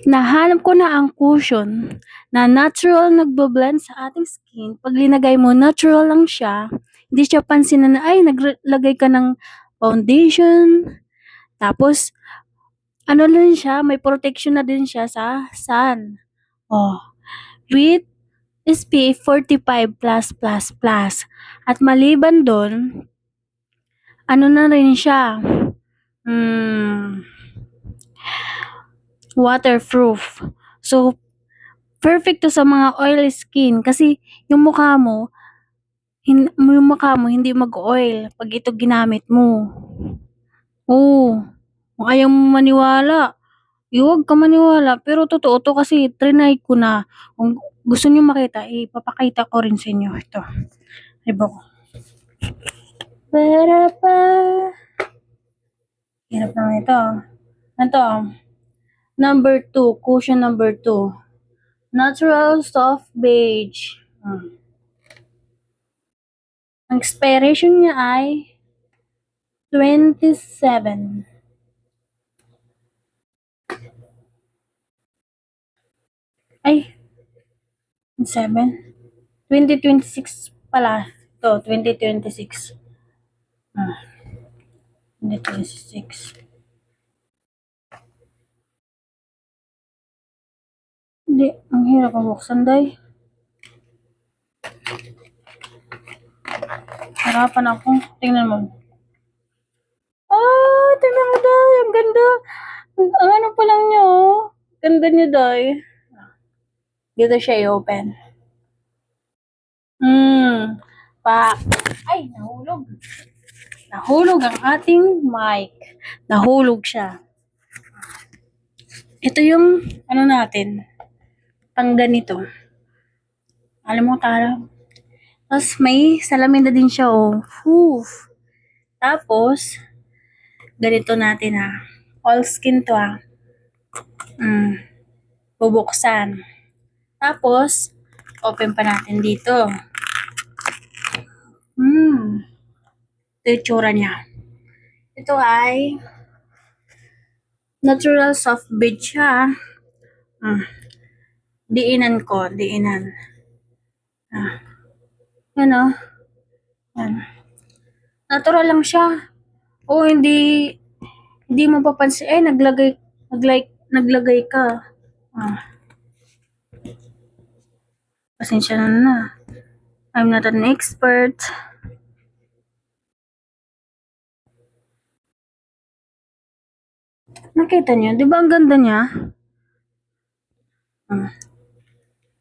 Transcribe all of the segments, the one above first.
Nahanap ko na ang cushion na natural nagbo-blend sa ating skin. Pag linagay mo, natural lang siya. Hindi siya pansinan na, ay, naglagay ka ng foundation. Tapos, ano lang siya, may protection na din siya sa sun. Oh, with SPF 45+++. At maliban doon, ano na rin siya, waterproof. So, perfect to sa mga oily skin kasi yung mukha mo, hindi mag-oil pag ito ginamit mo. Oo, kung ayaw mo maniwala, huwag ka maniwala. Pero totoo to kasi trinay ko na. Kung gusto niyo makita, ipapakita ko rin sa inyo. Ito. Diba ko? Para pa. Hirap naman ito. Ito. Number 2. Cushion number 2. Natural soft beige. Ang expiration niya ay 27. Ay, 7. 2026 pala. Ito, 2026. 2026. Hindi, ang hirap ang buksan, day. Harapan ako. Tingnan mo. Ah, tingnan mo, day. Ang ganda. Ang ano pa lang niya, oh. Ganda niya, day. Dito siya i-open. Ay, nahulog. Nahulog ang ating mic. Nahulog siya. Ito yung, ano natin, pang ganito. Alam mo, tara. Tapos, may salamin na din siya, oh. Oof. Tapos, ganito natin, ha. All skin to, ha. Bubuksan. Tapos, open pa natin dito. Ito yung tsura niya. Ito ay natural soft beige siya. Diinan ko. Yan o. Yan. Natural lang siya. O, hindi mo papansin. Eh, naglagay ka. Pasensya na. I'm not an expert. Nakita niyo? Di ba ang ganda niya?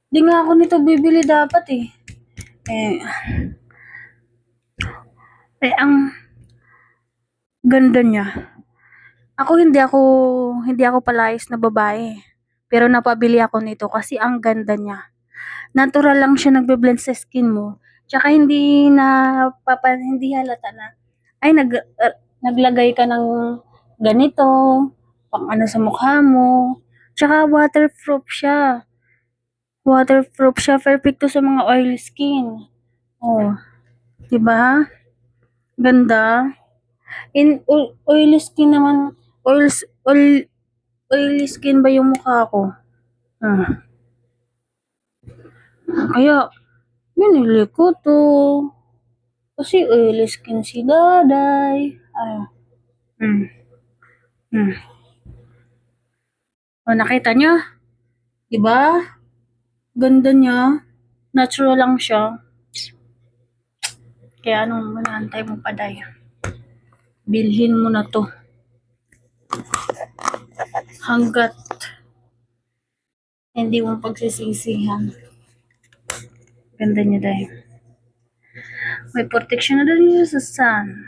Di nga ako nito bibili dapat eh. Ang ganda niya. Hindi ako palayas na babae. Pero napabili ako nito kasi ang ganda niya. Natural lang siya nagbe-blend sa skin mo. Tsaka hindi halata na ay naglagay ka ng ganito, pang ano sa mukha mo. Tsaka waterproof siya. Perfect to sa mga oily skin. Oh, 'di ba? Ganda. Oily skin naman, oily skin ba yung mukha ko? Kaya, binili ko to. Kasi oily skin si daday. O, nakita nyo? Diba? Ganda niya. Natural lang siya. Kaya anong manaantay mo pa, day? Bilhin mo na to. Hanggat hindi mo pagsisisihan. Ganda niya, day. May protection na din niya sa sun.